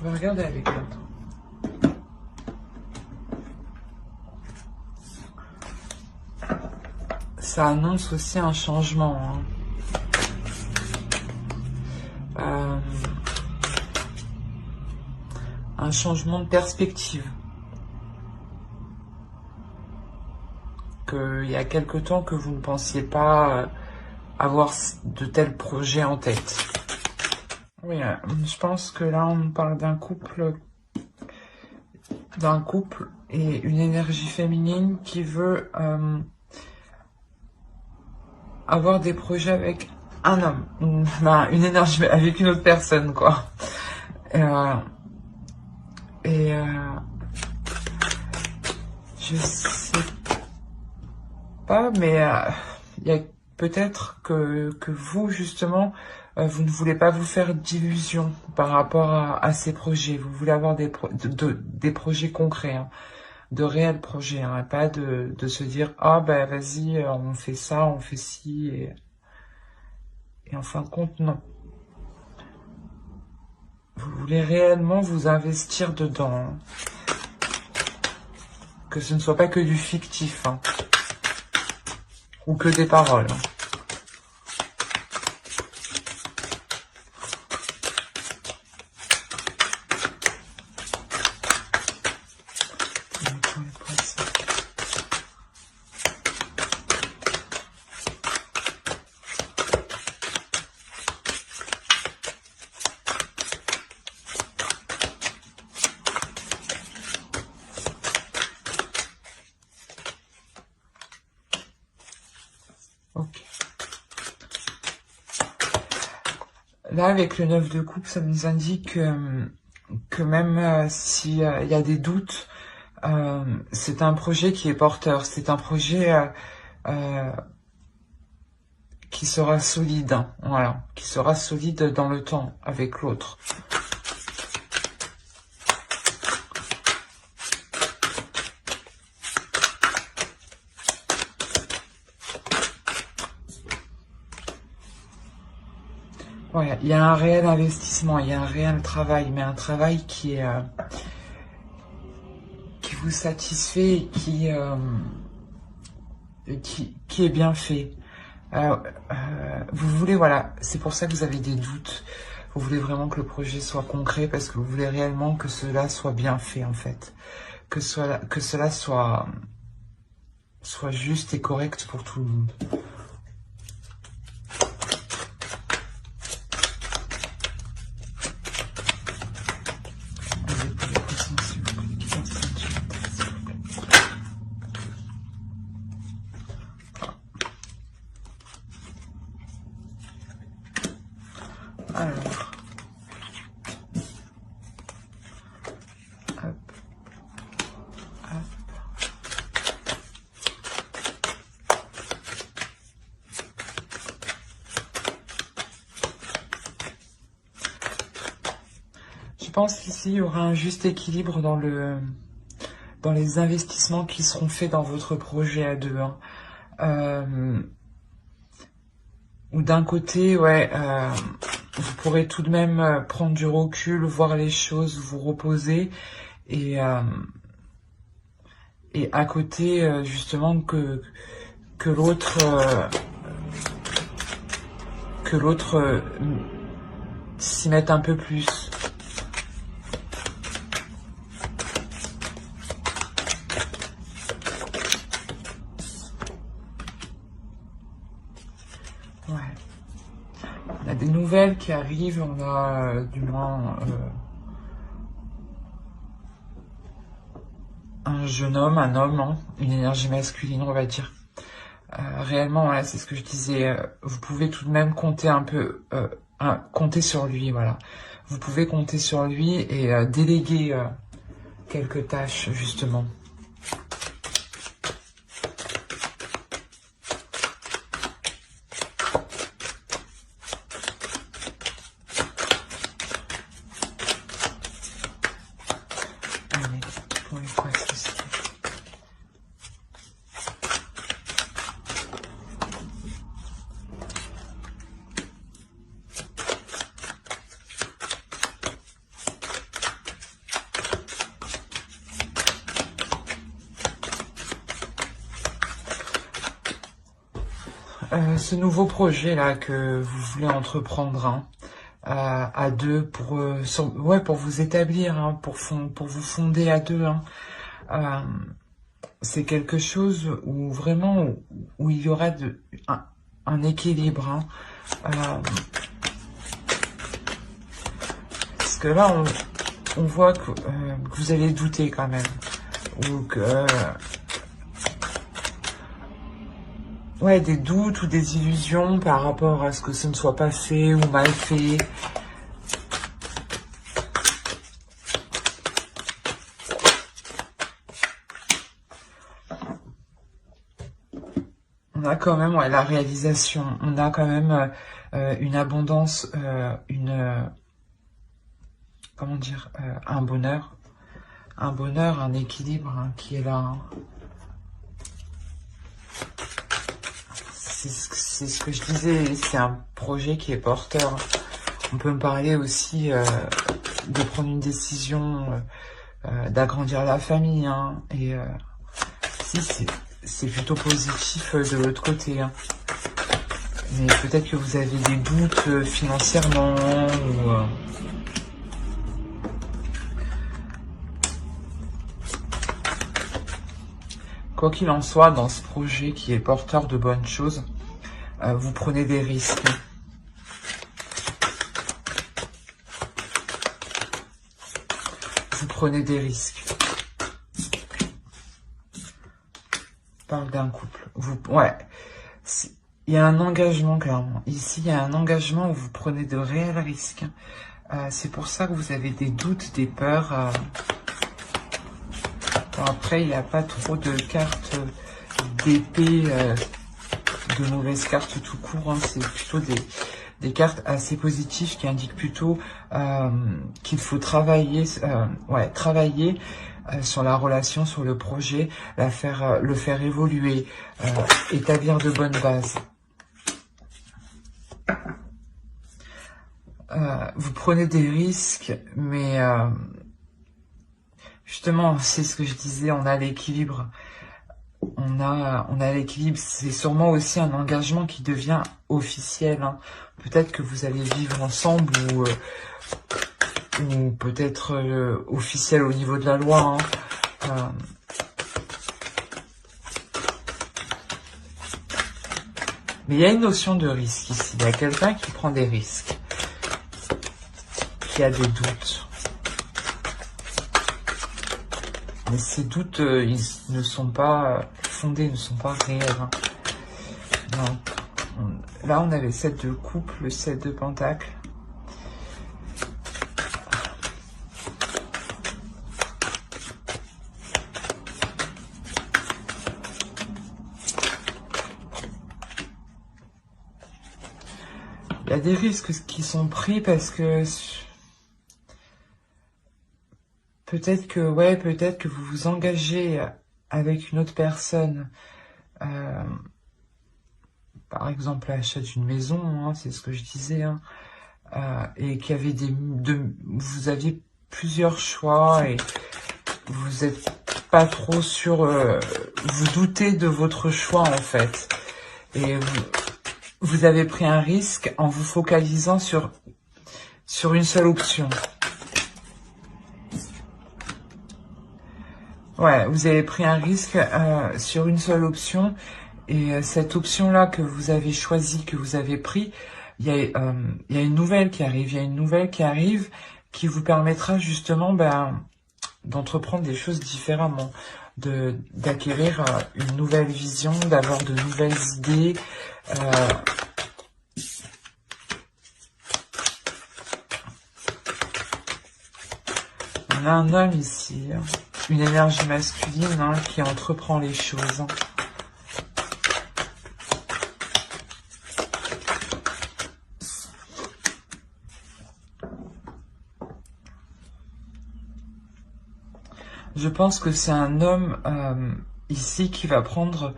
On va regarder avec l'autre. Ça annonce aussi un changement. Hein. Un changement de perspective. Il y a quelque temps que vous ne pensiez pas avoir de tels projets en tête. Oui, je pense que là on parle d'un couple et une énergie féminine qui veut avoir des projets avec un homme, une énergie avec une autre personne, quoi. Je sais pas, mais il y a peut-être que vous, justement, vous ne voulez pas vous faire d'illusions par rapport à ces projets. Vous voulez avoir des projets concrets, hein, de réels projets, hein, pas de se dire « Ah, ben vas-y, on fait ça, on fait ci. » Et en fin de compte, non. Vous voulez réellement vous investir dedans. Hein. Que ce ne soit pas que du fictif. Hein. Ou que des paroles. Hein. Là, avec le 9 de coupe, ça nous indique que même s'il y a des doutes, c'est un projet qui est porteur. C'est un projet qui sera solide, hein, voilà, qui sera solide dans le temps avec l'autre. Ouais, il y a un réel investissement, il y a un réel travail, mais un travail qui vous satisfait et qui est bien fait. Vous voulez, voilà, c'est pour ça que vous avez des doutes. Vous voulez vraiment que le projet soit concret parce que vous voulez réellement que cela soit bien fait, en fait. Que cela soit juste et correct pour tout le monde. Alors, hop, hop. Je pense qu'ici, il y aura un juste équilibre dans les investissements qui seront faits dans votre projet à deux. Hein. Ou d'un côté, ouais, vous pourrez tout de même prendre du recul, voir les choses, vous reposer, et à côté, justement, que l'autre s'y mette un peu plus. Ouais. On a des nouvelles qui arrivent, on a du moins un jeune homme, un homme, hein, une énergie masculine, on va dire. Réellement, voilà, c'est ce que je disais, vous pouvez tout de même compter un peu, compter sur lui, voilà. Vous pouvez compter sur lui et déléguer quelques tâches, justement. ce nouveau projet là que vous voulez entreprendre, hein, à deux pour pour vous établir, hein, pour vous fonder à deux, hein. C'est quelque chose où vraiment où il y aura un équilibre, hein. Parce que là on voit que vous allez douter quand même, ou que ouais, des doutes ou des illusions par rapport à ce que ce ne soit pas fait ou mal fait. On a quand même la réalisation, on a quand même une abondance, comment dire, un bonheur, un équilibre, hein, qui est là, hein. C'est ce que je disais, c'est un projet qui est porteur. On peut me parler aussi de prendre une décision, d'agrandir la famille, hein, et si c'est plutôt positif de l'autre côté, hein. Mais peut-être que vous avez des doutes financièrement, ou quoi qu'il en soit, dans ce projet qui est porteur de bonnes choses, vous prenez des risques. Vous prenez des risques. Je parle d'un couple. Ouais. Il y a un engagement, clairement. Ici, il y a un engagement où vous prenez de réels risques. C'est pour ça que vous avez des doutes, des peurs. Après, il n'y a pas trop de cartes d'épée, de mauvaises cartes tout court, hein. C'est plutôt des cartes assez positives qui indiquent plutôt qu'il faut travailler, travailler sur la relation, sur le projet, le faire évoluer, établir de bonnes bases. Vous prenez des risques, mais justement, c'est ce que je disais, on a l'équilibre. On a l'équilibre. C'est sûrement aussi un engagement qui devient officiel, hein. Peut-être que vous allez vivre ensemble, ou peut-être officiel au niveau de la loi, hein. Mais il y a une notion de risque ici. Il y a quelqu'un qui prend des risques, qui a des doutes. Mais ces doutes, ils ne sont pas fondés, ne sont pas réels, hein. Non. Là, on a le 7 de coupe, le 7 de pentacle. Il y a des risques qui sont pris parce que peut-être que vous vous engagez avec une autre personne, par exemple l'achat d'une maison, hein, c'est ce que je disais, hein, et qu'il y avait vous aviez plusieurs choix et vous êtes pas trop sûr, vous doutez de votre choix en fait, et vous avez pris un risque en vous focalisant sur une seule option. Ouais, vous avez pris un risque sur une seule option, et cette option-là que vous avez choisie, que vous avez pris, il y a une nouvelle qui arrive, qui vous permettra justement d'entreprendre des choses différemment, d'acquérir une nouvelle vision, d'avoir de nouvelles idées. On a un homme ici, hein. Une énergie masculine, hein, qui entreprend les choses, hein. Je pense que c'est un homme ici qui va prendre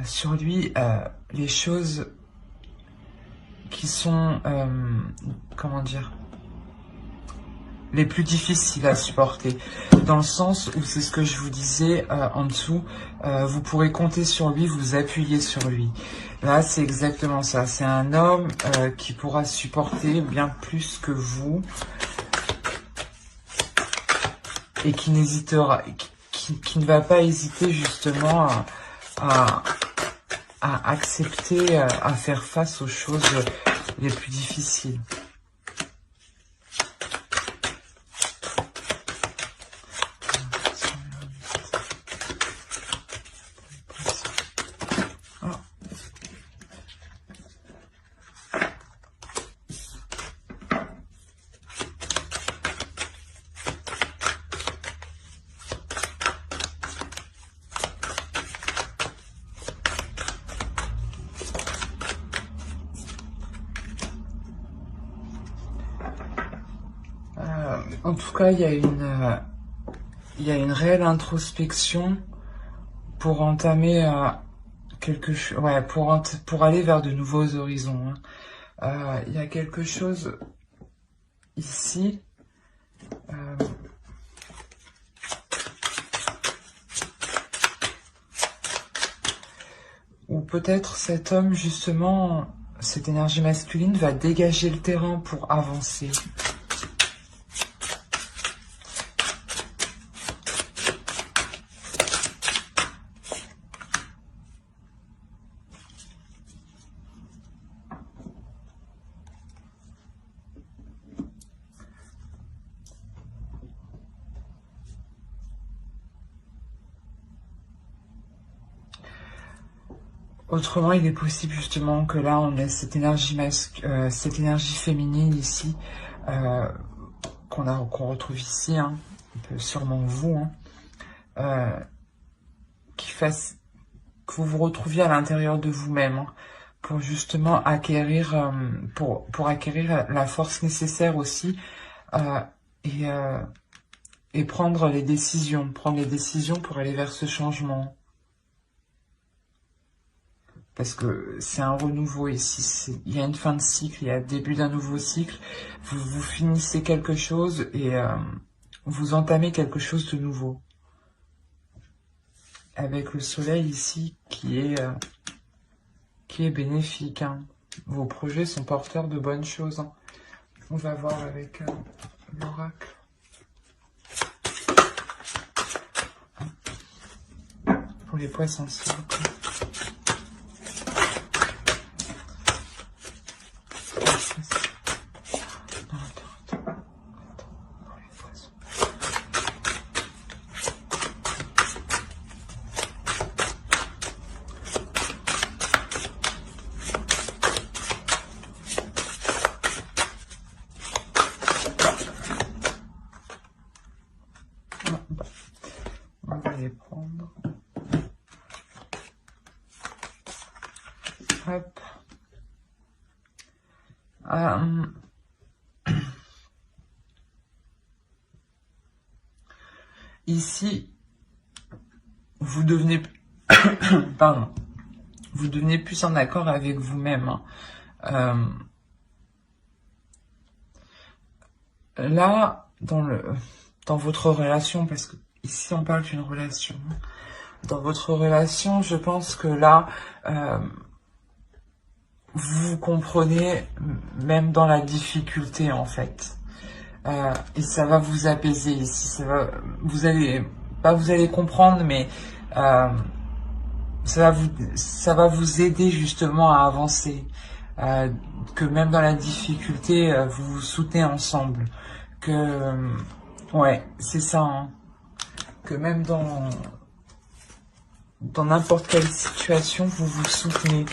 sur lui les choses qui sont, comment dire, les plus difficiles à supporter. dans le sens où c'est ce que je vous disais en dessous, vous pourrez compter sur lui, vous appuyer sur lui. Là, c'est exactement ça. C'est un homme qui pourra supporter bien plus que vous et qui n'hésitera, qui ne va pas hésiter justement à accepter, à faire face aux choses les plus difficiles. En tout cas, il y a une réelle introspection pour entamer quelque chose, ouais, pour aller vers de nouveaux horizons. Hein. Il y a quelque chose ici. Ou peut-être cet homme, justement, cette énergie masculine va dégager le terrain pour avancer. Autrement, il est possible justement que là, on ait cette énergie féminine ici, qu'on retrouve ici, hein, sûrement vous, hein, qui fasse que vous vous retrouviez à l'intérieur de vous-même, hein, pour justement acquérir, pour acquérir la force nécessaire aussi, et prendre les décisions pour aller vers ce changement. Parce que c'est un renouveau ici, il y a une fin de cycle, il y a le début d'un nouveau cycle, vous finissez quelque chose et vous entamez quelque chose de nouveau. Avec le soleil ici qui est bénéfique. Hein. Vos projets sont porteurs de bonnes choses. Hein. On va voir avec l'oracle. Pour les poissons, s'il vous plaît. On va les prendre. Hop. Ici, vous devenez pardon, vous devenez plus en accord avec vous-même. Hein. Là, dans votre relation, parce que ici on parle d'une relation, dans votre relation, je pense que là, vous comprenez même dans la difficulté en fait. Et ça va vous apaiser ici. Vous allez comprendre, mais ça va vous aider justement à avancer. Que même dans la difficulté, vous vous soutenez ensemble. Ouais, c'est ça. Hein. Que même dans n'importe quelle situation, vous vous soutenez.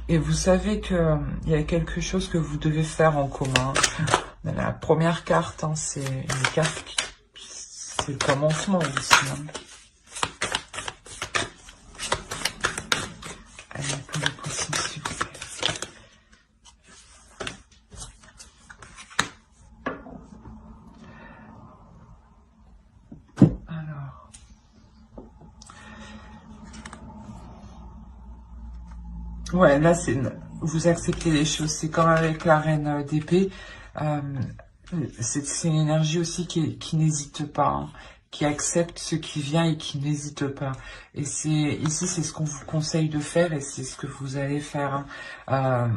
Et vous savez que il y a quelque chose que vous devez faire en commun. La première carte, hein, c'est une carte c'est le commencement aussi. Hein. Allez, pour les poissons, s'il vous plaît. Alors. Ouais, là, vous acceptez les choses. C'est comme avec la reine d'épée. C'est une énergie aussi qui n'hésite pas, hein, qui accepte ce qui vient et qui n'hésite pas. Et c'est ici, c'est ce qu'on vous conseille de faire et c'est ce que vous allez faire, hein.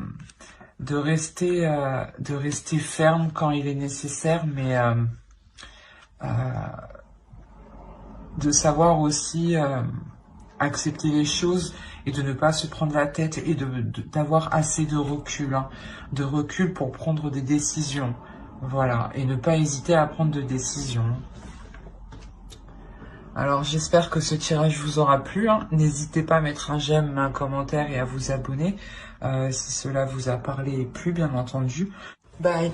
De rester ferme quand il est nécessaire, mais de savoir aussi accepter les choses et de ne pas se prendre la tête et d'avoir assez de recul, hein, de recul pour prendre des décisions. Voilà, et ne pas hésiter à prendre de décisions. Alors j'espère que ce tirage vous aura plu, hein. N'hésitez pas à mettre un j'aime, un commentaire et à vous abonner si cela vous a parlé et plu, bien entendu. Bye.